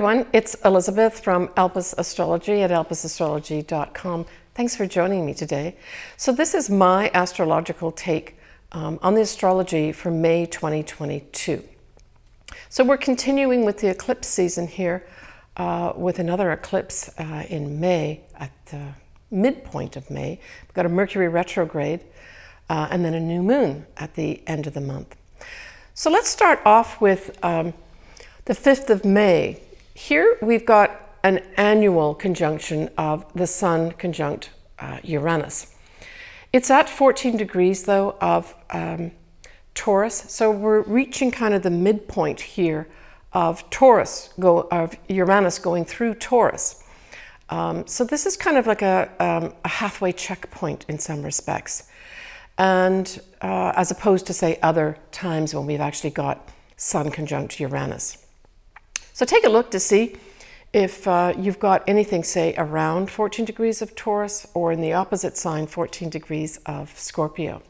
everyone, it's Elizabeth from Elpis Astrology at elpisastrology.com. Thanks for joining me today. So this is my astrological take on the astrology for May 2022. So we're continuing with the eclipse season here with another eclipse in May, at the midpoint of May. We've got a Mercury retrograde and then a new moon at the end of the month. So let's start off with the 5th of May. Here we've got an annual conjunction of the Sun conjunct Uranus. It's at 14 degrees though of Taurus, so we're reaching kind of the midpoint here of Uranus going through Taurus. So this is kind of like a halfway checkpoint in some respects, and as opposed to say other times when we've actually got Sun conjunct Uranus. So take a look to see if you've got anything, say, around 14 degrees of Taurus or in the opposite sign, 14 degrees of Scorpio.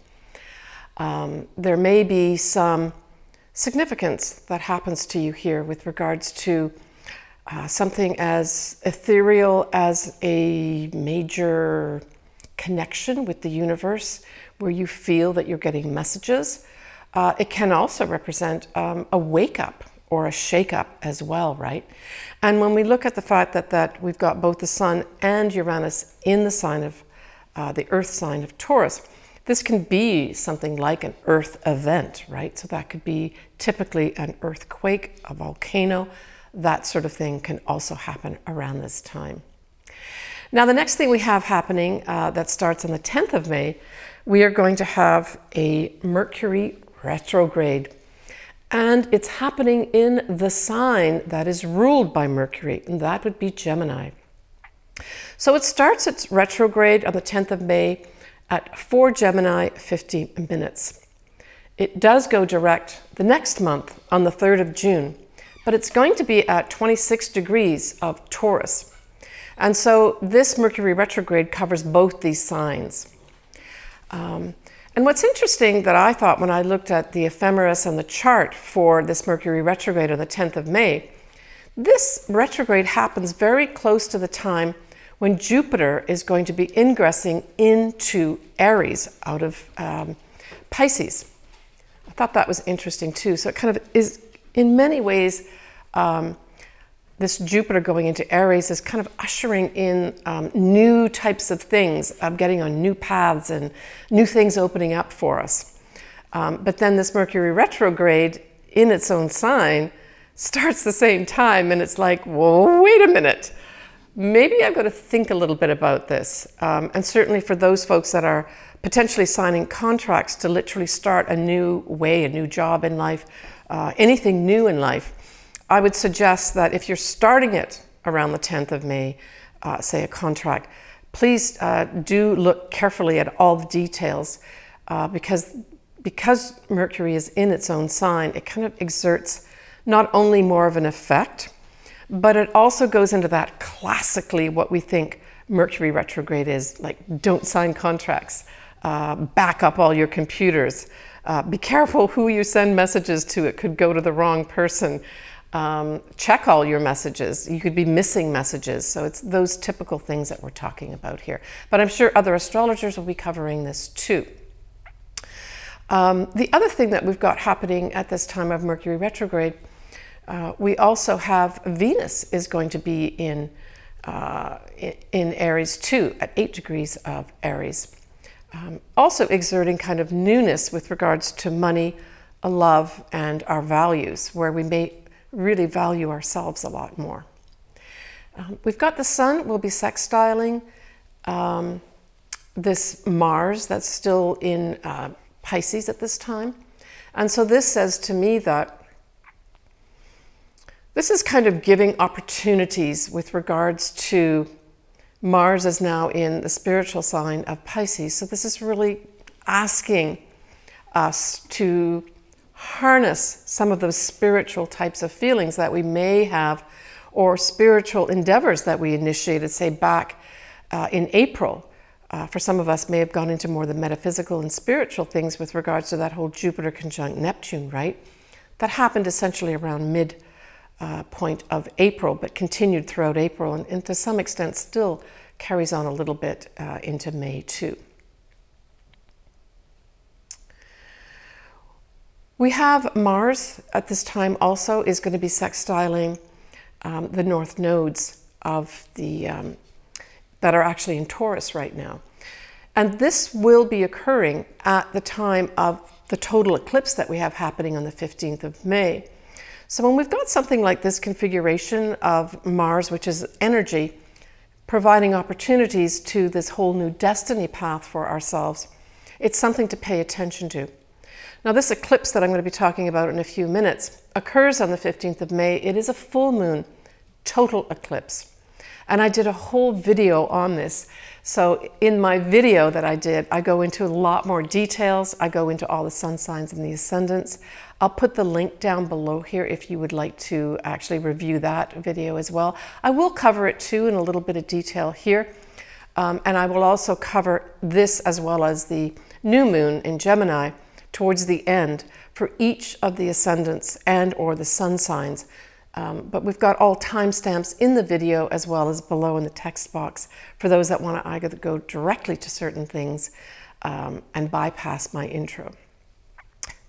There may be some significance that happens to you here with regards to something as ethereal as a major connection with the universe where you feel that you're getting messages. It can also represent a wake-up or a shake-up as well, right? And when we look at the fact that we've got both the Sun and Uranus in the sign of the Earth sign of Taurus, this can be something like an Earth event, right? So that could be typically an earthquake, a volcano, that sort of thing can also happen around this time. Now, the next thing we have happening that starts on the 10th of May, we are going to have a Mercury retrograde. And it's happening in the sign that is ruled by Mercury, and that would be Gemini. So it starts its retrograde on the 10th of May at 4 Gemini, 50 minutes. It does go direct the next month on the 3rd of June, but it's going to be at 26 degrees of Taurus. And so this Mercury retrograde covers both these signs. And what's interesting that I thought when I looked at the ephemeris and the chart for this Mercury retrograde on the 10th of May, this retrograde happens very close to the time when Jupiter is going to be ingressing into Aries out of Pisces. I thought that was interesting too. So it kind of is, in many ways, this Jupiter going into Aries is kind of ushering in new types of things, getting on new paths and new things opening up for us. But then this Mercury retrograde in its own sign starts the same time, and it's like, whoa, wait a minute. Maybe I've got to think a little bit about this. And certainly for those folks that are potentially signing contracts to literally start a new way, a new job in life, anything new in life, I would suggest that if you're starting it around the 10th of May, say a contract, please do look carefully at all the details because Mercury is in its own sign, it kind of exerts not only more of an effect, but it also goes into that classically what we think Mercury retrograde is, like don't sign contracts, back up all your computers, be careful who you send messages to, it could go to the wrong person. Check all your messages. You could be missing messages. So it's those typical things that we're talking about here. But I'm sure other astrologers will be covering this too. The other thing that we've got happening at this time of Mercury retrograde, we also have Venus is going to be in Aries too, at 8 degrees of Aries. Also exerting kind of newness with regards to money, love, and our values, where we may really value ourselves a lot more. We've got the Sun will be sextiling this Mars that's still in Pisces at this time. And so this says to me that this is kind of giving opportunities with regards to Mars is now in the spiritual sign of Pisces. So this is really asking us to harness some of those spiritual types of feelings that we may have, or spiritual endeavors that we initiated, say back in April. For some of us may have gone into more the metaphysical and spiritual things with regards to that whole Jupiter conjunct Neptune, right? That happened essentially around point of April, but continued throughout April, and to some extent still carries on a little bit into May too. We have Mars at this time also is going to be sextiling the north nodes of the that are actually in Taurus right now. And this will be occurring at the time of the total eclipse that we have happening on the 15th of May. So when we've got something like this configuration of Mars, which is energy, providing opportunities to this whole new destiny path for ourselves, it's something to pay attention to. Now, this eclipse that I'm going to be talking about in a few minutes occurs on the 15th of May. It is a full moon total eclipse. And I did a whole video on this. So in my video that I did, I go into a lot more details. I go into all the sun signs and the ascendants. I'll put the link down below here if you would like to actually review that video as well. I will cover it too in a little bit of detail here. And I will also cover this as well as the new moon in Gemini towards the end for each of the ascendants and or the sun signs. But we've got all timestamps in the video as well as below in the text box for those that want to either go directly to certain things and bypass my intro.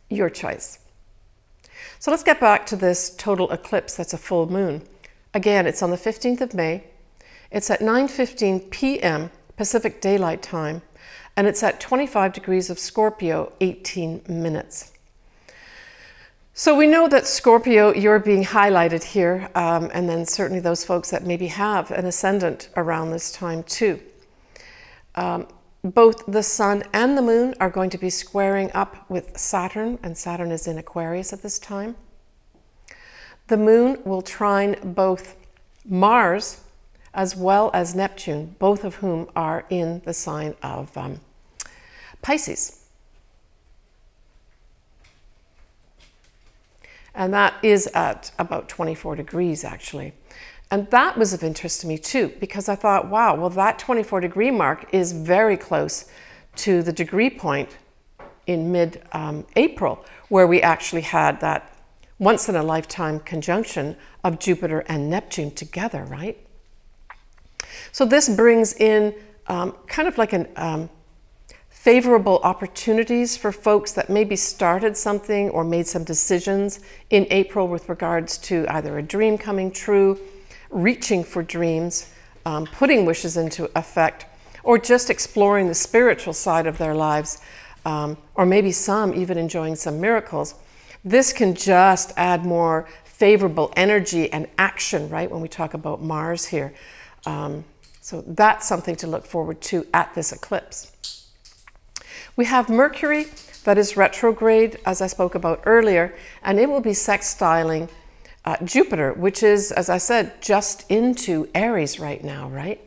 Your choice. So let's get back to this total eclipse that's a full moon. Again, it's on the 15th of May. It's at 9:15 p.m. Pacific Daylight Time, and it's at 25 degrees of Scorpio, 18 minutes. So we know that Scorpio, you're being highlighted here, and then certainly those folks that maybe have an ascendant around this time too. Both the sun and the moon are going to be squaring up with Saturn, and Saturn is in Aquarius at this time. The moon will trine both Mars as well as Neptune, both of whom are in the sign of Pisces. And that is at about 24 degrees actually. And that was of interest to me too, because I thought, wow, well that 24 degree mark is very close to the degree point in mid-April, where we actually had that once in a lifetime conjunction of Jupiter and Neptune together, right? So this brings in kind of like an favorable opportunities for folks that maybe started something or made some decisions in April with regards to either a dream coming true, reaching for dreams, putting wishes into effect, or just exploring the spiritual side of their lives, or maybe some even enjoying some miracles. This can just add more favorable energy and action, right, when we talk about Mars here. So that's something to look forward to at this eclipse. We have Mercury that is retrograde, as I spoke about earlier, and it will be sextiling Jupiter, which is, as I said, just into Aries right now, right?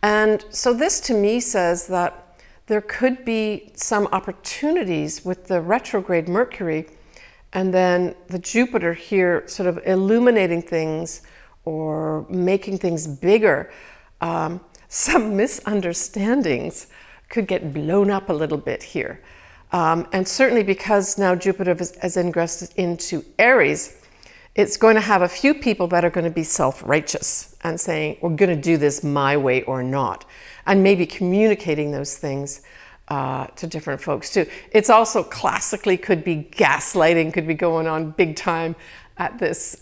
And so this to me says that there could be some opportunities with the retrograde Mercury and then the Jupiter here sort of illuminating things or making things bigger. Some misunderstandings could get blown up a little bit here. And certainly because now Jupiter has ingressed into Aries, it's going to have a few people that are going to be self-righteous and saying, we're going to do this my way or not. And maybe communicating those things to different folks too. It's also classically could be gaslighting, could be going on big time at this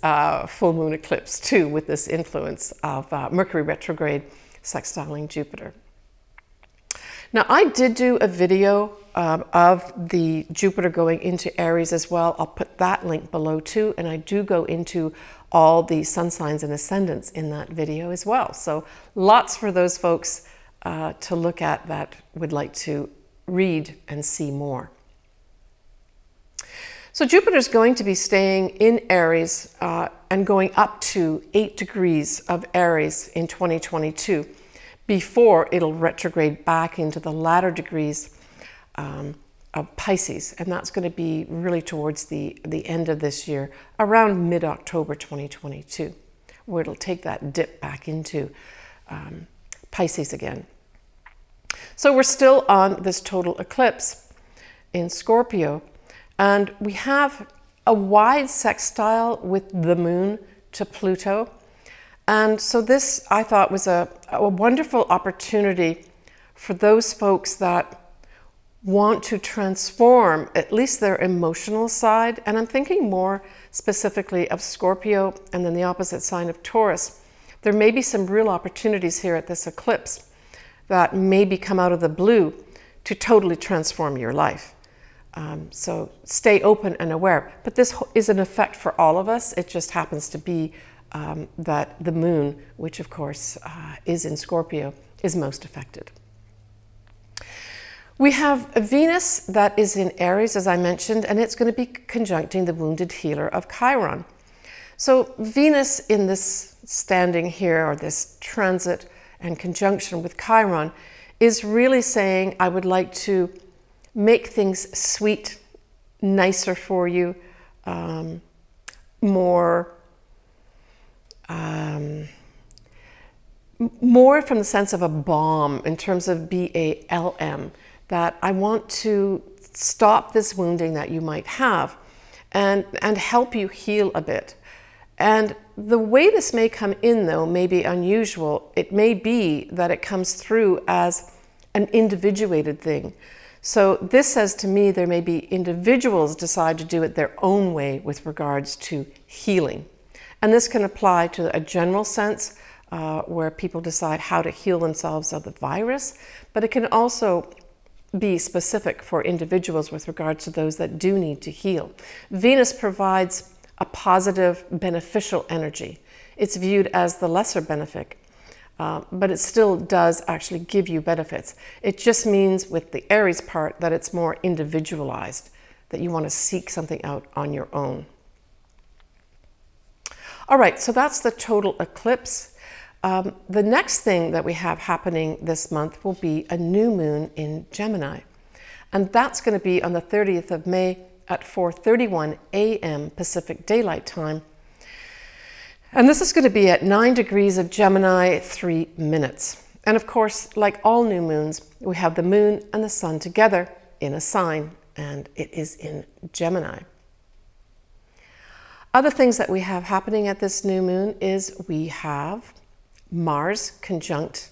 full moon eclipse too, with this influence of Mercury retrograde sextiling Jupiter. Now, I did do a video of the Jupiter going into Aries as well. I'll put that link below too, and I do go into all the sun signs and ascendants in that video as well. So lots for those folks to look at that would like to read and see more. So Jupiter's going to be staying in Aries and going up to 8 degrees of Aries in 2022. Before it'll retrograde back into the latter degrees of Pisces. And that's going to be really towards the end of this year, around mid-October 2022, where it'll take that dip back into Pisces again. So we're still on this total eclipse in Scorpio, and we have a wide sextile with the moon to Pluto. And so this, I thought, was a wonderful opportunity for those folks that want to transform at least their emotional side. And I'm thinking more specifically of Scorpio and then the opposite sign of Taurus. There may be some real opportunities here at this eclipse that maybe come out of the blue to totally transform your life. So stay open and aware. But this is an effect for all of us. It just happens to be that the moon, which of course is in Scorpio, is most affected. We have a Venus that is in Aries, as I mentioned, and it's going to be conjuncting the wounded healer of Chiron. So Venus in this standing here, or this transit and conjunction with Chiron, is really saying, I would like to make things sweet, nicer for you, more from the sense of a balm, in terms of BALM, that I want to stop this wounding that you might have and help you heal a bit. And the way this may come in, though, may be unusual. It may be that it comes through as an individuated thing. So this says to me there may be individuals decide to do it their own way with regards to healing. And this can apply to a general sense where people decide how to heal themselves of the virus, but it can also be specific for individuals with regards to those that do need to heal. Venus provides a positive, beneficial energy. It's viewed as the lesser benefit, but it still does actually give you benefits. It just means with the Aries part that it's more individualized, that you want to seek something out on your own. All right, so that's the total eclipse. The next thing that we have happening this month will be a new moon in Gemini. And that's going to be on the 30th of May at 4:31 a.m. Pacific Daylight Time. And this is going to be at 9 degrees of Gemini, 3 minutes. And of course, like all new moons, we have the moon and the sun together in a sign, and it is in Gemini. Other things that we have happening at this new moon is we have Mars conjunct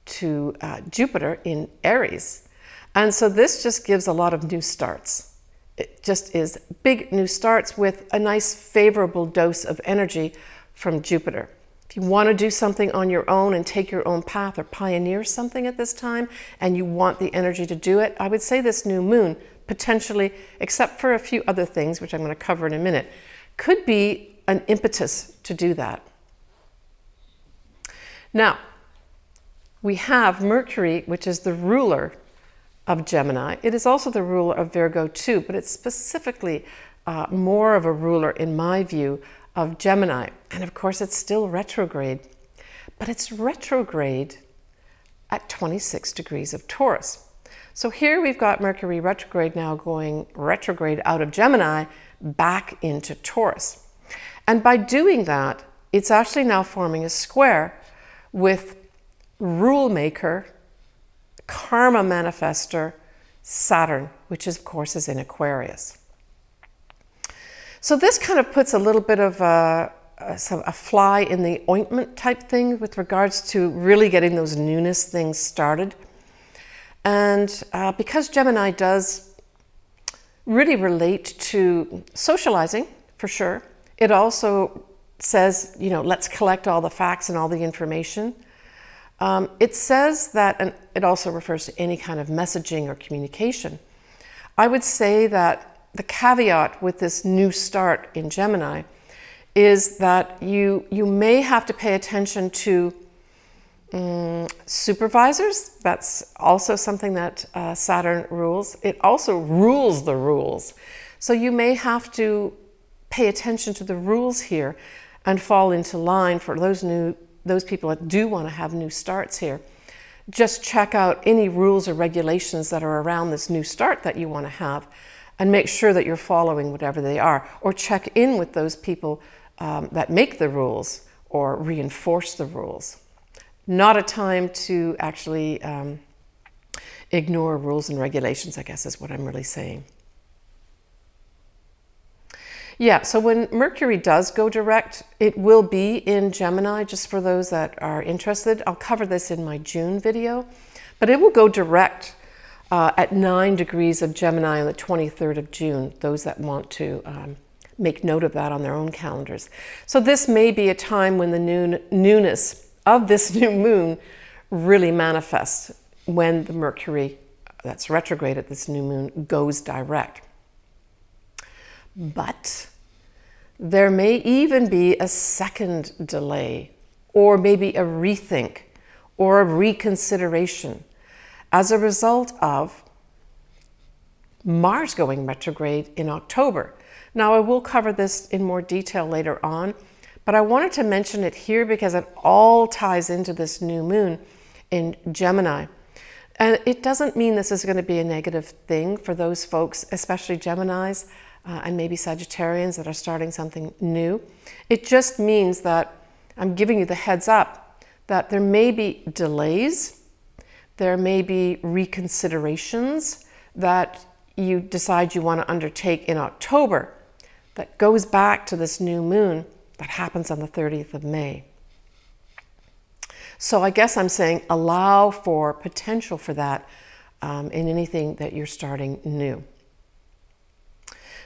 to Jupiter in Aries. And so this just gives a lot of new starts. It just is big new starts with a nice favorable dose of energy from Jupiter. If you want to do something on your own and take your own path or pioneer something at this time and you want the energy to do it, I would say this new moon potentially, except for a few other things, which I'm going to cover in a minute, could be an impetus to do that. Now, we have Mercury, which is the ruler of Gemini. It is also the ruler of Virgo too, but it's specifically more of a ruler, in my view, of Gemini. And of course, it's still retrograde, but it's retrograde at 26 degrees of Taurus. So here we've got Mercury retrograde now going retrograde out of Gemini back into Taurus. And by doing that, it's actually now forming a square with rule maker, karma manifester, Saturn, which of course is in Aquarius. So this kind of puts a little bit of a fly in the ointment type thing with regards to really getting those newness things started. And because Gemini does really relate to socializing, for sure, it also says, you know, let's collect all the facts and all the information. It says that, and it also refers to any kind of messaging or communication. I would say that the caveat with this new start in Gemini is that you may have to pay attention to supervisors. That's also something that Saturn rules. It also rules the rules. So you may have to pay attention to the rules here and fall into line for those people that do want to have new starts here. Just check out any rules or regulations that are around this new start that you want to have and make sure that you're following whatever they are, or check in with those people that make the rules or reinforce the rules. Not a time to actually ignore rules and regulations, I guess is what I'm really saying. Yeah, so when Mercury does go direct, it will be in Gemini, just for those that are interested. I'll cover this in my June video, but it will go direct at 9 degrees of Gemini on the 23rd of June, those that want to make note of that on their own calendars. So this may be a time when the newness of this new moon really manifests, when the Mercury that's retrograde at this new moon goes direct. But there may even be a second delay, or maybe a rethink or a reconsideration as a result of Mars going retrograde in October. Now, I will cover this in more detail later on, but I wanted to mention it here because it all ties into this new moon in Gemini. And it doesn't mean this is going to be a negative thing for those folks, especially Geminis and maybe Sagittarians that are starting something new. It just means that I'm giving you the heads up that there may be delays, there may be reconsiderations that you decide you want to undertake in October that goes back to this new moon that happens on the 30th of May. So I guess I'm saying allow for potential for that in anything that you're starting new.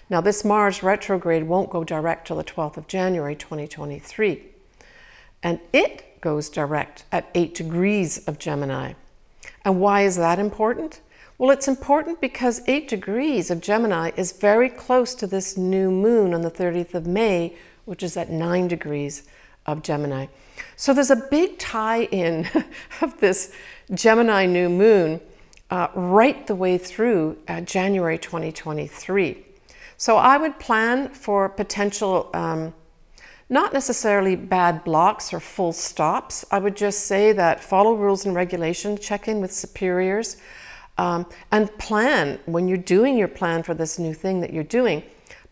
Now, this Mars retrograde won't go direct till the 12th of January 2023. And it goes direct at 8 degrees of Gemini. And why is that important? Well, it's important because 8 degrees of Gemini is very close to this new moon on the 30th of May, which is at 9 degrees of Gemini. So there's a big tie-in of this Gemini new moon right the way through January 2023. So I would plan for potential, not necessarily bad blocks or full stops. I would just say that follow rules and regulations, check in with superiors, and plan, when you're doing your plan for this new thing that you're doing,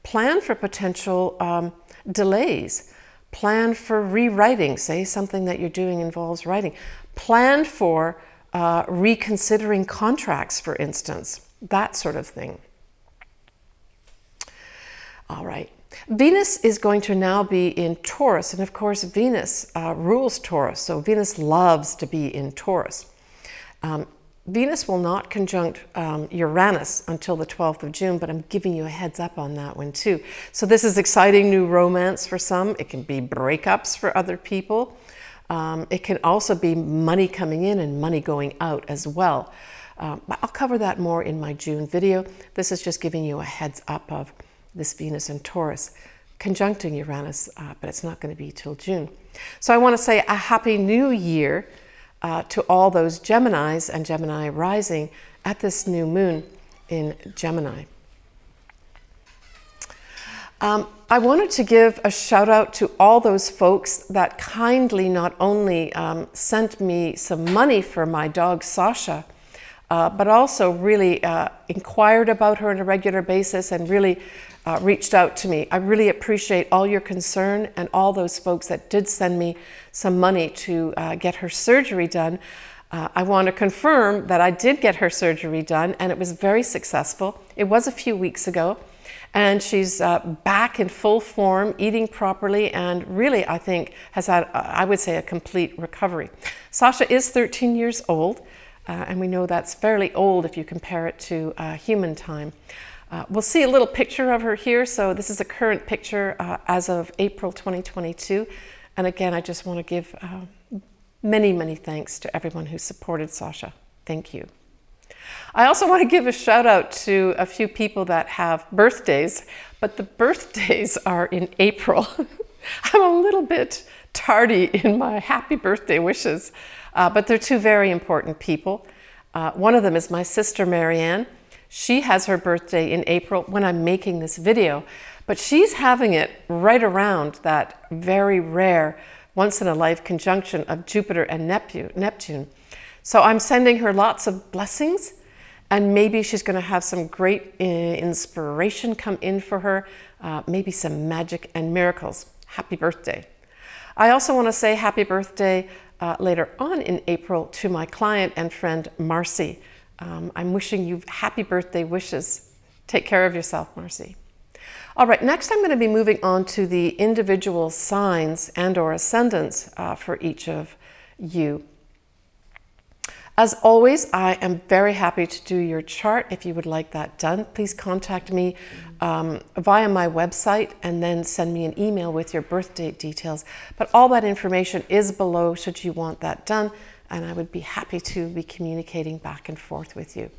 plan for potential delays. Plan for rewriting, say something that you're doing involves writing. Plan for reconsidering contracts, for instance, that sort of thing. All right. Venus is going to now be in Taurus, and of course Venus rules Taurus, so Venus loves to be in Taurus. Venus will not conjunct Uranus until the 12th of June, but I'm giving you a heads up on that one too. So this is exciting new romance for some. It can be breakups for other people. It can also be money coming in and money going out as well. But I'll cover that more in my June video. This is just giving you a heads up of this Venus and Taurus conjuncting Uranus, but it's not going to be till June. So I want to say a happy new year to all those Geminis and Gemini rising at this new moon in Gemini. I wanted to give a shout out to all those folks that kindly not only sent me some money for my dog Sasha, but also really inquired about her on a regular basis and really reached out to me. I really appreciate all your concern and all those folks that did send me some money to get her surgery done. I want to confirm that I did get her surgery done and it was very successful. It was a few weeks ago and she's back in full form, eating properly, and really I think has had, I would say, a complete recovery. Sasha is 13 years old and we know that's fairly old if you compare it to human time. We'll see a little picture of her here. So this is a current picture as of April 2022. And again, I just want to give many, many thanks to everyone who supported Sasha. Thank you. I also want to give a shout out to a few people that have birthdays, but the birthdays are in April. I'm a little bit tardy in my happy birthday wishes, but they're two very important people. One of them is my sister, Marianne. She has her birthday in April when I'm making this video, but she's having it right around that very rare once-in-a-life conjunction of Jupiter and Neptune. So I'm sending her lots of blessings, and maybe she's going to have some great inspiration come in for her, maybe some magic and miracles. Happy birthday. I also want to say happy birthday later on in April to my client and friend, Marcy. I'm wishing you happy birthday wishes. Take care of yourself, Marcy. All right, next I'm going to be moving on to the individual signs and or ascendants for each of you. As always, I am very happy to do your chart. If you would like that done, please contact me via my website and then send me an email with your birth date details. But all that information is below should you want that done, and I would be happy to be communicating back and forth with you.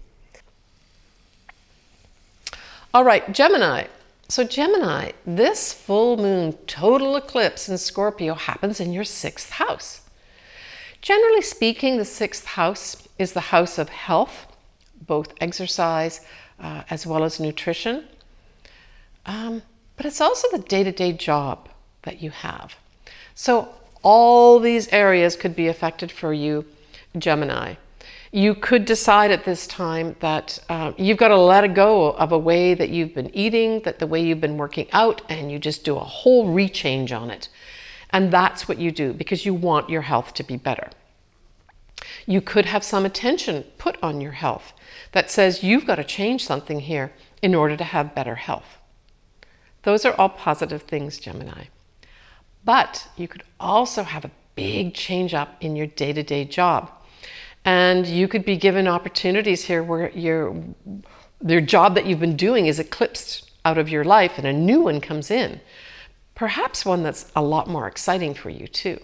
All right, Gemini. So Gemini, this full moon total eclipse in Scorpio happens in your 6th house. Generally speaking, the 6th house is the house of health, both exercise as well as nutrition. But it's also the day-to-day job that you have. So all these areas could be affected for you, Gemini. You could decide at this time that you've got to let it go of a way that you've been eating, that the way you've been working out, and you just do a whole rechange on it. And that's what you do because you want your health to be better. You could have some attention put on your health that says you've got to change something here in order to have better health. Those are all positive things, Gemini. But you could also have a big change up in your day-to-day job. And you could be given opportunities here where your job that you've been doing is eclipsed out of your life and a new one comes in. Perhaps one that's a lot more exciting for you too.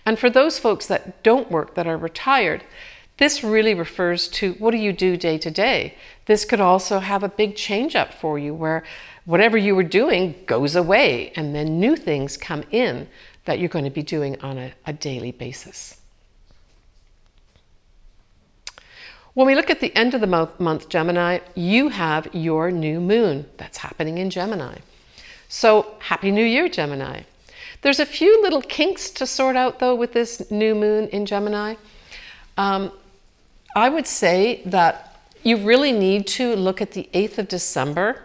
And for those folks that don't work, that are retired, this really refers to what do you do day to day. This could also have a big change up for you where whatever you were doing goes away and then new things come in that you're going to be doing on a daily basis. When we look at the end of the month, Gemini, you have your new moon that's happening in Gemini. So Happy New Year, Gemini. There's a few little kinks to sort out though with this new moon in Gemini. I would say that you really need to look at the 8th of December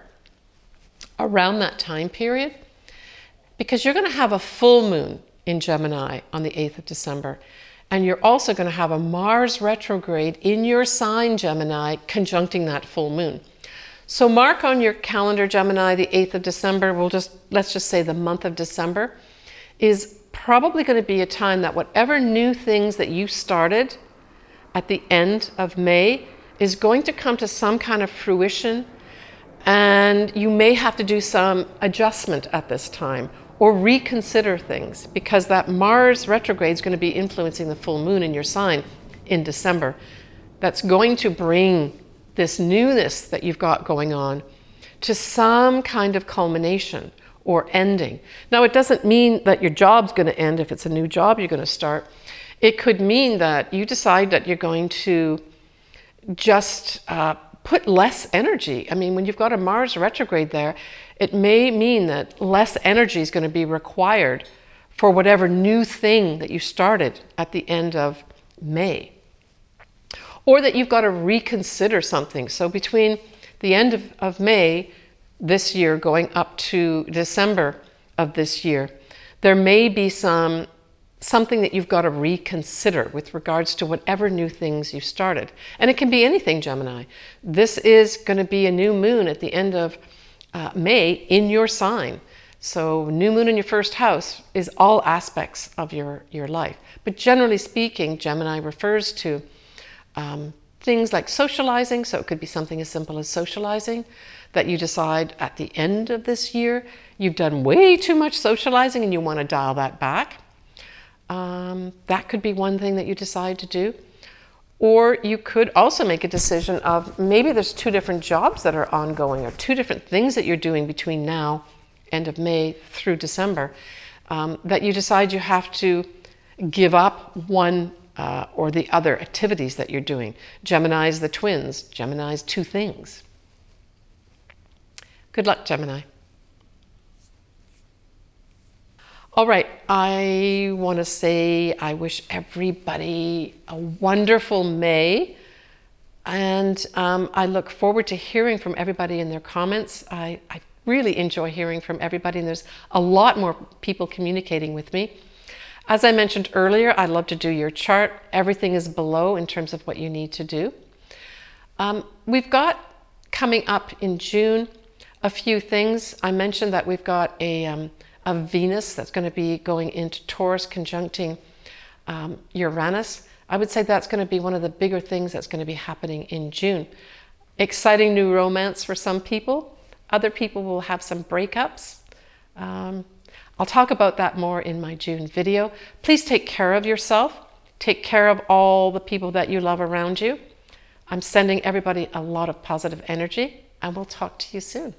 around that time period because you're going to have a full moon in Gemini on the 8th of December. And you're also going to have a Mars retrograde in your sign, Gemini, conjuncting that full moon. So mark on your calendar, Gemini, the 8th of December, let's just say the month of December, is probably going to be a time that whatever new things that you started at the end of May is going to come to some kind of fruition, and you may have to do some adjustment at this time or reconsider things because that Mars retrograde is going to be influencing the full moon in your sign in December. That's going to bring this newness that you've got going on to some kind of culmination or ending. Now, it doesn't mean that your job's going to end if it's a new job you're going to start. It could mean that you decide that you're going to just put less energy. I mean, when you've got a Mars retrograde there, it may mean that less energy is going to be required for whatever new thing that you started at the end of May. Or that you've got to reconsider something. So between the end of May this year going up to December of this year, there may be something that you've got to reconsider with regards to whatever new things you started. And it can be anything, Gemini. This is going to be a new moon at the end of May in your sign. So new moon in your first house is all aspects of your life. But generally speaking, Gemini refers to things like socializing. So it could be something as simple as socializing that you decide at the end of this year, you've done way too much socializing and you want to dial that back. That could be one thing that you decide to do. Or you could also make a decision of maybe there's 2 different jobs that are ongoing or 2 different things that you're doing between now, end of May through December, that you decide you have to give up one or the other activities that you're doing. Gemini's the twins. Gemini's 2 things. Good luck, Gemini. All right, I want to say I wish everybody a wonderful May, and I look forward to hearing from everybody in their comments. I really enjoy hearing from everybody, and there's a lot more people communicating with me. As I mentioned earlier, I love to do your chart. Everything is below in terms of what you need to do. We've got coming up in June, a few things. I mentioned that we've got a Venus that's going to be going into Taurus conjuncting Uranus. I would say that's going to be one of the bigger things that's going to be happening in June. Exciting new romance for some people. Other people will have some breakups. I'll talk about that more in my June video. Please take care of yourself. Take care of all the people that you love around you. I'm sending everybody a lot of positive energy, and we'll talk to you soon.